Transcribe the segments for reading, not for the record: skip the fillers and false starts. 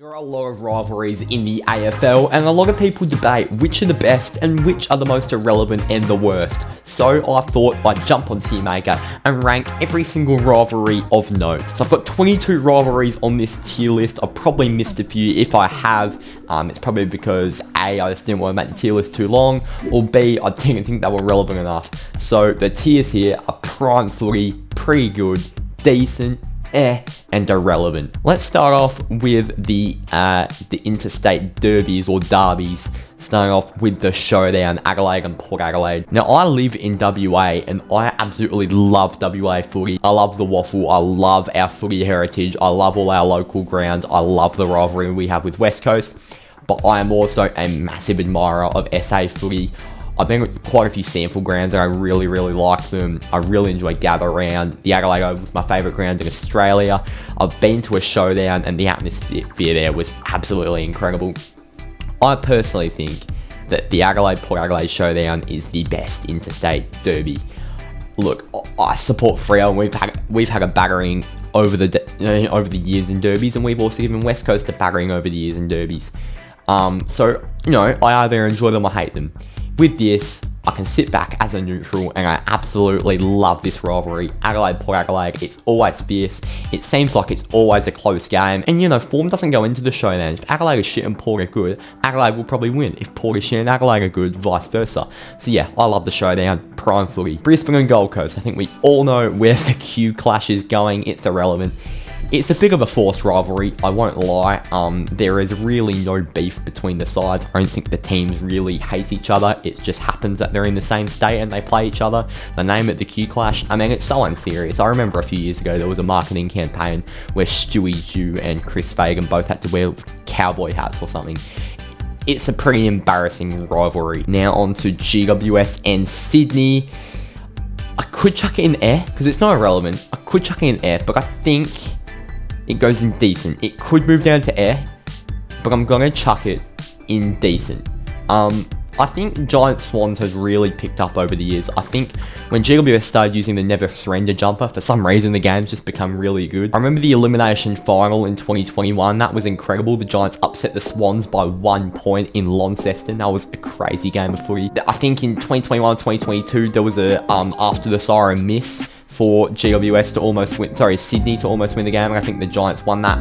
There are a lot of rivalries in the AFL, and a lot of people debate which are the best and which are the most irrelevant and the worst. So I thought I'd jump on Tiermaker and rank every single rivalry of note. So I've got 22 rivalries on this tier list. I've probably missed a few. If I have, it's probably because A, I just didn't want to make the tier list too long, or B, I didn't think they were relevant enough. So the tiers here are prime footy, pretty good, decent, and irrelevant. Let's start off with the interstate derbies or derbies. Starting off with the showdown, Adelaide and Port Adelaide. Now, I live in WA and I absolutely love WA footy. I love the waffle. I love our footy heritage. I love all our local grounds. I love the rivalry we have with West Coast. But I am also a massive admirer of SA footy. I've been at quite a few sample grounds and I really like them. I really enjoy Gather Round. The Adelaide Oval was my favourite ground in Australia. I've been to a showdown and the atmosphere there was absolutely incredible. I personally think that the Adelaide-Port Adelaide showdown is the best interstate derby. Look, I support Freo and we've had a battering over the years in derbies, and we've also given West Coast a battering over the years in derbies. So, I either enjoy them or hate them. With this, I can sit back as a neutral and I absolutely love this rivalry. Adelaide-Port Adelaide, it's always fierce. It seems like it's always a close game. And form doesn't go into the showdown. If Adelaide is shit and Port are good, Adelaide will probably win. If Port is shit and Adelaide are good, vice versa. So yeah, I love the showdown. Prime footy. Brisbane and Gold Coast. I think we all know where the Q clash is going. It's irrelevant. It's a bit of a forced rivalry, I won't lie. There is really no beef between the sides. I don't think the teams really hate each other. It just happens that they're in the same state and they play each other. They name it the Q Clash. I mean, it's so unserious. I remember a few years ago there was a marketing campaign where Stewie Jew and Chris Fagan both had to wear cowboy hats or something. It's a pretty embarrassing rivalry. Now on to GWS and Sydney. I could chuck it in air because it's not irrelevant. I could chuck it in air, but I think it goes in decent. It could move down to air, but I'm going to chuck it in decent. I think Giant Swans has really picked up over the years. I think when GWS started using the Never Surrender jumper, for some reason the game's just become really good. I remember the elimination final in 2021. That was incredible. The Giants upset the Swans by 1 point in Launceston. That was a crazy game of footy. I think in 2021-2022 there was a after the siren miss for GWS to almost win, Sydney to almost win the game, and I think the Giants won that.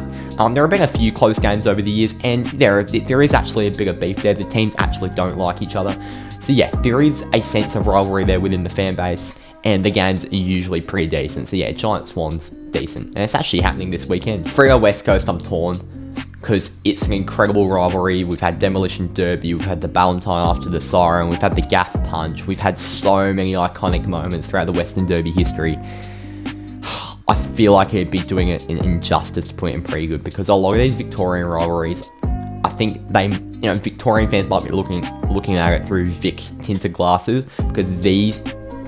There have been a few close games over the years, and there is actually a bit of beef there. The teams actually don't like each other. So yeah, there is a sense of rivalry there within the fan base, and the games are usually pretty decent. So yeah, Giant Swans, decent. And it's actually happening this weekend. Freo West Coast, I'm torn, because it's an incredible rivalry. We've had Demolition Derby, we've had the Ballantine after the siren, we've had the Gas Punch, we've had so many iconic moments throughout the Western Derby history. I feel like it'd be doing it an injustice to put it in pretty good, because a lot of these Victorian rivalries, I think Victorian fans might be looking at it through Vic tinted glasses, because these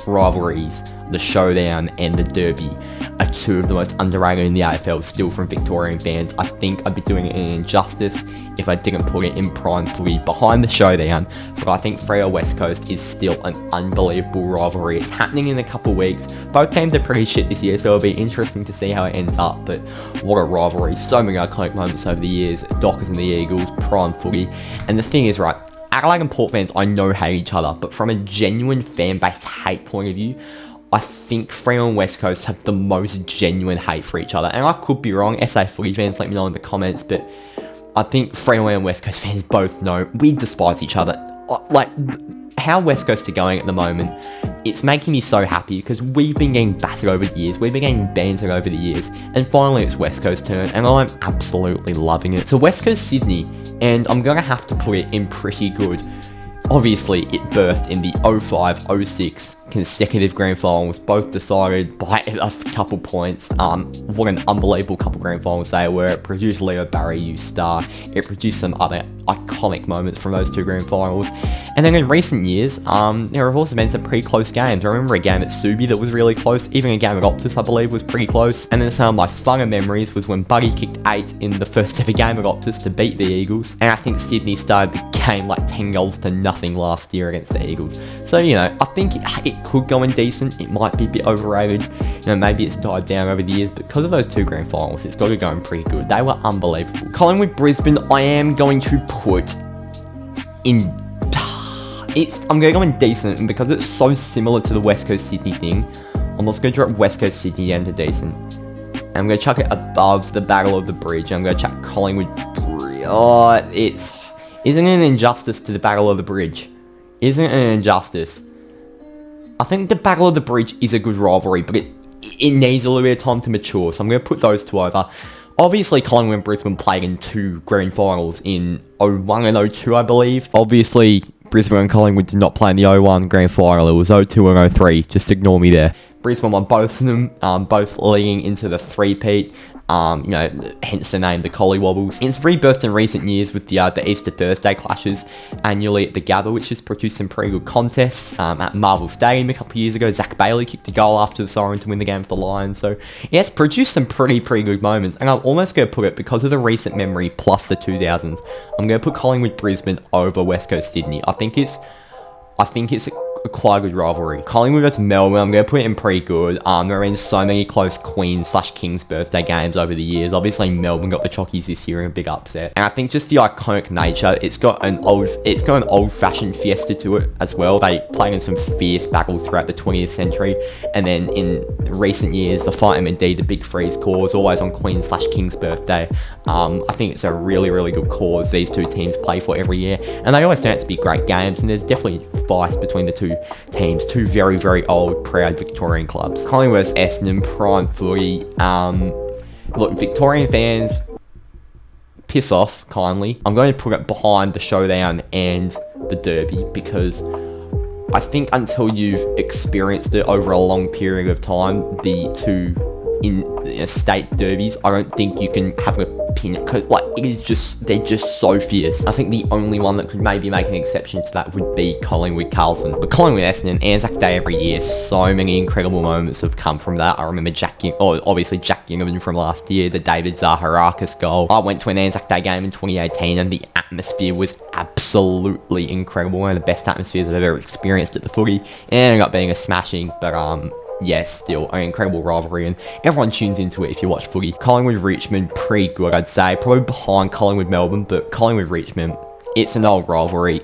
rivalries, the showdown and the derby, are two of the most underrated in the AFL still from Victorian fans. I think I'd be doing it an injustice if I didn't put it in prime footy behind the showdown, but I think Freo West Coast is still an unbelievable rivalry. It's happening in a couple weeks. Both teams are pretty shit this year, so it'll be interesting to see how it ends up, but what a rivalry. So many iconic moments over the years. Dockers and the Eagles, prime footy. And the thing is, right, Adelaide and Port fans I know hate each other, but from a genuine fan base hate point of view, I think Freo and West Coast have the most genuine hate for each other. And I could be wrong. SA footy fans, let me know in the comments. But I think Freo and West Coast fans both know we despise each other. Like, how West Coast are going at the moment, it's making me so happy because we've been getting battered over the years. We've been getting bantered over the years. And finally, it's West Coast's turn. And I'm absolutely loving it. So West Coast Sydney. And I'm going to have to put it in pretty good. Obviously, it birthed in the 05-06 consecutive grand finals, both decided by a couple points. What an unbelievable couple grand finals they were. It produced Leo Barry, you star. It produced some other iconic moments from those two grand finals. And then in recent years, there have also been some pretty close games. I remember a game at Subi that was really close. Even a game at Optus, I believe, was pretty close. And then some of my funner memories was when Buddy kicked 8 in the first ever game at Optus to beat the Eagles. And I think Sydney started the game like 10 goals to nothing last year against the Eagles. So, I think it it could go in decent. It might be a bit overrated. You know, maybe it's died down over the years, but because of those 2 grand finals, it's got to go in pretty good. They were unbelievable. Collingwood Brisbane, I am going to put in... I'm going to go in decent, and because it's so similar to the West Coast Sydney thing, I'm also going to drop West Coast Sydney down to decent. And I'm going to chuck it above the Battle of the Bridge. I'm going to chuck Collingwood... Oh, isn't it an injustice to the Battle of the Bridge? Isn't it an injustice? I think the Battle of the Bridge is a good rivalry, but it needs a little bit of time to mature, so I'm going to put those 2 over. Obviously, Collingwood and Brisbane played in 2 grand finals in 01 and 02, I believe. Obviously, Brisbane and Collingwood did not play in the 01 grand final. It was 02 and 03. Just ignore me there. Brisbane won both of them, both leading into the three-peat. You know, hence the name, the Collie Wobbles. It's rebirthed in recent years with the Easter Thursday clashes annually at the Gabba, which has produced some pretty good contests. At Marvel Stadium a couple of years ago, Zach Bailey kicked a goal after the siren to win the game for the Lions. So, yeah, it's produced some pretty good moments. And I'm almost going to put it, because of the recent memory plus the 2000s, I'm going to put Collingwood Brisbane over West Coast Sydney. I think it's quite a good rivalry. Collingwood versus Melbourne, I'm going to put it in pretty good. There have been so many close Queen/King's birthday games over the years. Obviously, Melbourne got the Chockies this year in a big upset. And I think just the iconic nature, it's got an old-fashioned fiesta to it as well. They played in some fierce battles throughout the 20th century. And then in recent years, the Fight MD, the Big Freeze cause, always on Queen/King's birthday. I think it's a really good cause these 2 teams play for every year. And they always turn out to be great games. And there's definitely vice between the 2 teams, 2 very old, proud Victorian clubs. Collingwood vs Essendon, prime footy. Look, Victorian fans, piss off, kindly. I'm going to put it behind the showdown and the derby, because I think until you've experienced it over a long period of time, the 2 in state derbies, I don't think you can have an opinion, because they're just so fierce. I think the only one that could maybe make an exception to that would be Collingwood Carlton. But Collingwood Essendon, Anzac Day every year, so many incredible moments have come from that. I remember obviously Jack Ginnivan from last year, the David Zaharakis goal. I went to an Anzac Day game in 2018 and the atmosphere was absolutely incredible. One of the best atmospheres I've ever experienced at the footy. It ended up being a smashing, but yes, still an incredible rivalry, and everyone tunes into it if you watch footy. Collingwood Richmond, pretty good, I'd say. Probably behind Collingwood Melbourne, but Collingwood Richmond, it's an old rivalry.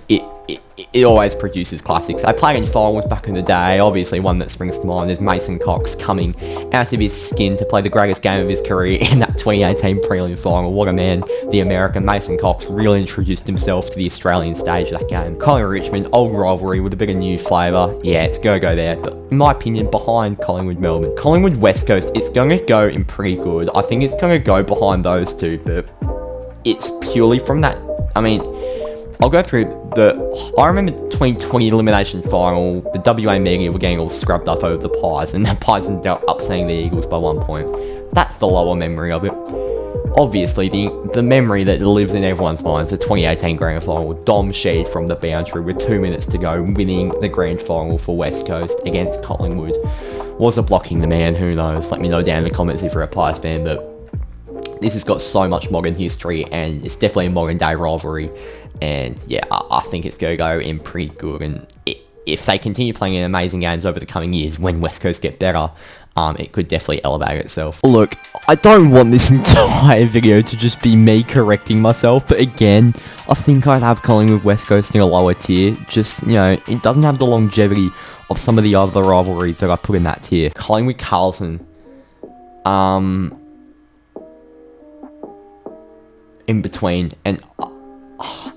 It always produces classics. They played in finals back in the day. Obviously, one that springs to mind is Mason Cox coming out of his skin to play the greatest game of his career in that 2018 prelim final. What a man, the American Mason Cox really introduced himself to the Australian stage of that game. Collingwood Richmond, old rivalry with a bit of new flavour. Yeah, it's going to go there. But in my opinion, behind Collingwood Melbourne. Collingwood West Coast, it's going to go in pretty good. I think it's going to go behind those 2, but it's purely from that. I mean, I'll go through I remember 2020 elimination final, the WA media were getting all scrubbed up over the Pies, and the Pies ended up upsetting the Eagles by 1 point. That's the lower memory of it. Obviously, the memory that lives in everyone's mind is the 2018 grand final with Dom Sheed from the boundary with 2 minutes to go, winning the grand final for West Coast against Collingwood. Was it blocking the man? Who knows? Let me know down in the comments if you're a Pies fan, but this has got so much modern history, and it's definitely a modern day rivalry. And yeah, I think it's going to go in pretty good. And if they continue playing in amazing games over the coming years, when West Coast get better, it could definitely elevate itself. Look, I don't want this entire video to just be me correcting myself, but again, I think I'd have Collingwood West Coast in a lower tier. Just, you know, it doesn't have the longevity of some of the other rivalries that I put in that tier. Collingwood Carlton, in between, and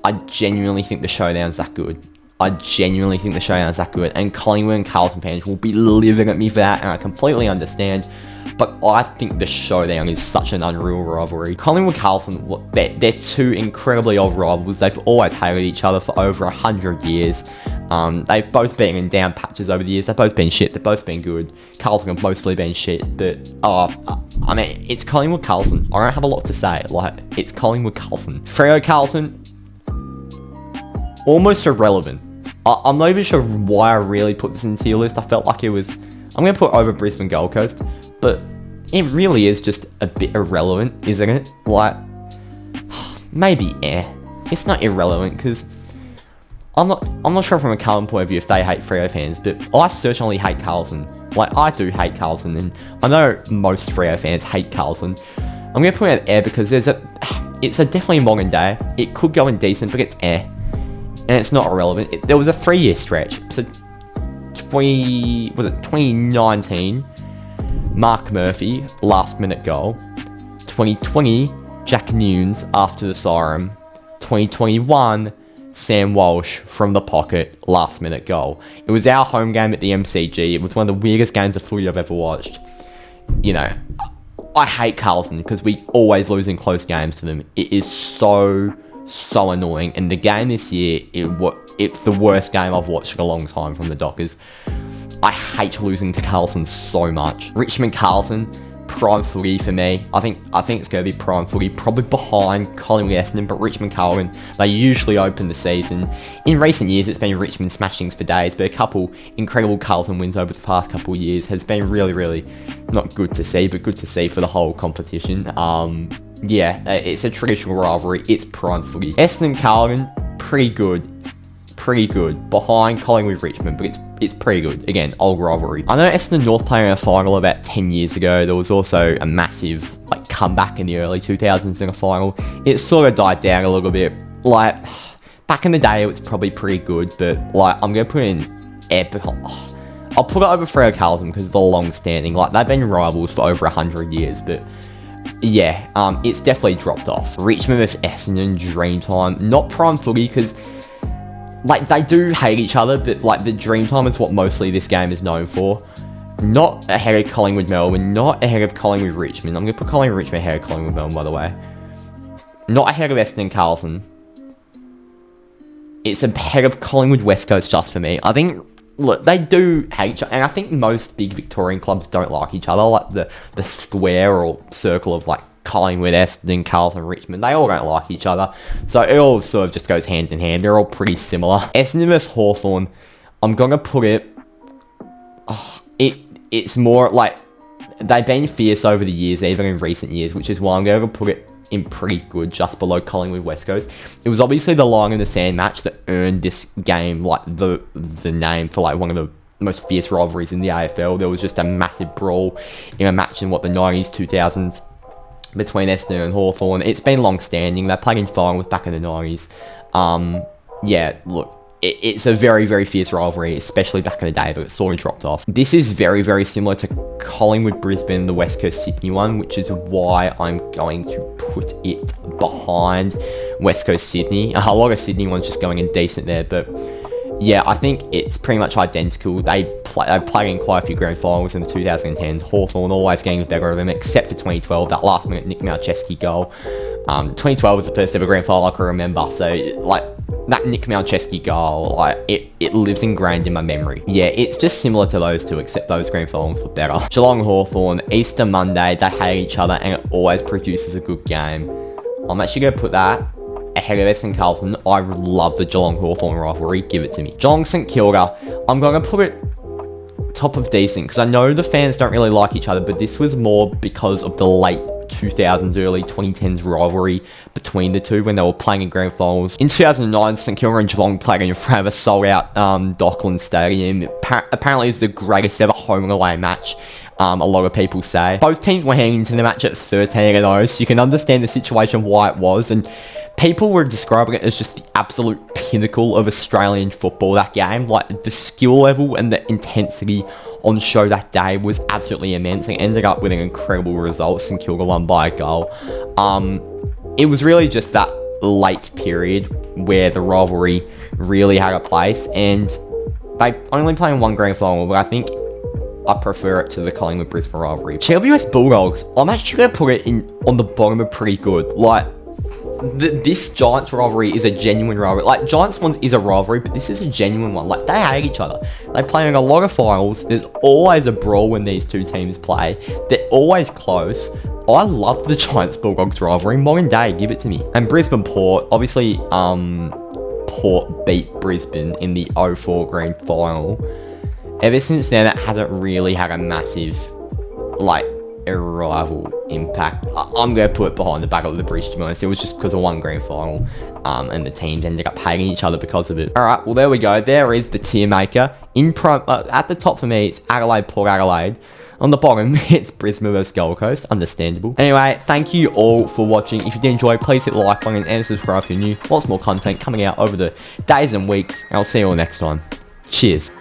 I genuinely think the showdown's that good. And Collingwood and Carlton fans will be living at me for that, and I completely understand. But I think the showdown is such an unreal rivalry. Collingwood Carlton, they're 2 incredibly old rivals. They've always hated each other for over 100 years. They've both been in down patches over the years. They've both been shit. They've both been good. Carlton have mostly been shit. But, I mean, it's Collingwood Carlton. I don't have a lot to say. It's Collingwood Carlton. Freo Carlton, almost irrelevant. I'm not even sure why I really put this in the tier list. I felt like it was... I'm going to put over Brisbane Gold Coast. But it really is just a bit irrelevant, isn't it? Maybe, It's not irrelevant, because I'm not sure from a Carlton point of view if they hate Freo fans, but I certainly hate Carlton. Like, I do hate Carlton, and I know most Freo fans hate Carlton. I'm going to put it air because it's a definitely modern day. It could go in decent, but it's air. And it's not irrelevant. There was a 3-year stretch. So, 2019, Mark Murphy, last minute goal. 2020, Jack Nunes after the siren. 2021, Sam Walsh from the pocket, last minute goal. It was our home game at the MCG. It was one of the weirdest games of footy I've ever watched. You know, I hate Carlton because we always lose in close games to them. It is so annoying. And the game this year, it's the worst game I've watched in a long time from the Dockers. I hate losing to Carlton so much. Richmond Carlton, prime footy for me. I think it's going to be prime footy, probably behind Collingwood Essendon, but Richmond Carlton, they usually open the season. In recent years, it's been Richmond smashings for days, but a couple incredible Carlton wins over the past couple of years has been really not good to see, but good to see for the whole competition. Yeah, it's a traditional rivalry. It's prime footy. Essendon Carlton, pretty good. Behind Collingwood Richmond, but it's pretty good. Again, old rivalry. I know Essendon North played in a final about 10 years ago. There was also a massive comeback in the early 2000s in a final. It sort of died down a little bit. Back in the day, it was probably pretty good, but I'm going to put in epic. I'll put it over Freo Carlton because they're long-standing. They've been rivals for over 100 years, but yeah, it's definitely dropped off. Richmond vs Essendon, Dreamtime. Not prime footy because they do hate each other, but the Dreamtime is what mostly this game is known for. Not ahead of Collingwood Melbourne, not ahead of Collingwood Richmond. I'm going to put Collingwood Richmond ahead of Collingwood Melbourne, by the way. Not ahead of Essendon Carlton. It's ahead of Collingwood West Coast just for me. I think, look, they do hate each other, and I think most big Victorian clubs don't like each other. The square or circle of Collingwood, Essendon, Carlton, Richmond, they all don't like each other. So it all sort of just goes hand in hand. They're all pretty similar. Essendon vs Hawthorn, I'm going to put it... It's more they've been fierce over the years, even in recent years, which is why I'm going to put it in pretty good, just below Collingwood West Coast. It was obviously the line in the sand match that earned this game the name for one of the most fierce rivalries in the AFL. There was just a massive brawl in a match in the 90s, 2000s. Between Essendon and Hawthorn. It's been long-standing. They played in finals back in the 90s. Yeah, look, it's a very fierce rivalry, especially back in the day, but it sort of dropped off. This is very similar to Collingwood Brisbane, the West Coast Sydney one, which is why I'm going to put it behind West Coast Sydney. A lot of Sydney ones just going in decent there, but yeah, I think it's pretty much identical. They played in quite a few grand finals in the 2010s. Hawthorn always getting the better of them, except for 2012, that last minute Nick Malcheski goal. 2012 was the first ever grand final I can remember, so that Nick Malcheski goal, it lives ingrained in my memory. Yeah, it's just similar to those two, except those grand finals were better. Geelong Hawthorn, Easter Monday, they hate each other, and it always produces a good game. I'm actually going to put that ahead of Essendon Carlton. I love the Geelong Hawthorn rivalry. Give it to me. Geelong St Kilda, I'm going to put it top of decent because I know the fans don't really like each other, but this was more because of the late 2000s, early 2010s rivalry between the two when they were playing in grand finals. In 2009, St Kilda and Geelong played in front of a sold-out Docklands Stadium. Apparently, it's the greatest ever home and away match. A lot of people say. Both teams were heading into the match at 13-0, so you can understand the situation why it was, and people were describing it as just the absolute pinnacle of Australian football, that game. The skill level and the intensity on show that day was absolutely immense and ended up with an incredible result. St Kilda won by a goal. It was really just that late period where the rivalry really had a place, and they only played in one grand final, but I think I prefer it to the Collingwood Brisbane rivalry. GWS Bulldogs, I'm actually going to put it on the bottom of pretty good. This Giants rivalry is a genuine rivalry. Giants one is a rivalry, but this is a genuine one. They hate each other. They play in a lot of finals. There's always a brawl when these two teams play. They're always close. I love the Giants Bulldogs rivalry. Modern day, give it to me. And Brisbane Port, obviously, Port beat Brisbane in the 04 grand final. Ever since then, it hasn't really had a massive, a rival impact. I'm going to put it behind the Battle of the Bridge, to be honest. It was just because of one grand final, and the teams ended up hating each other because of it. Alright, well there we go. There is the tier maker. At the top for me, it's Adelaide, Port Adelaide. On the bottom, it's Brisbane vs Gold Coast. Understandable. Anyway, thank you all for watching. If you did enjoy, please hit the like button and subscribe if you're new. Lots more content coming out over the days and weeks. And I'll see you all next time. Cheers.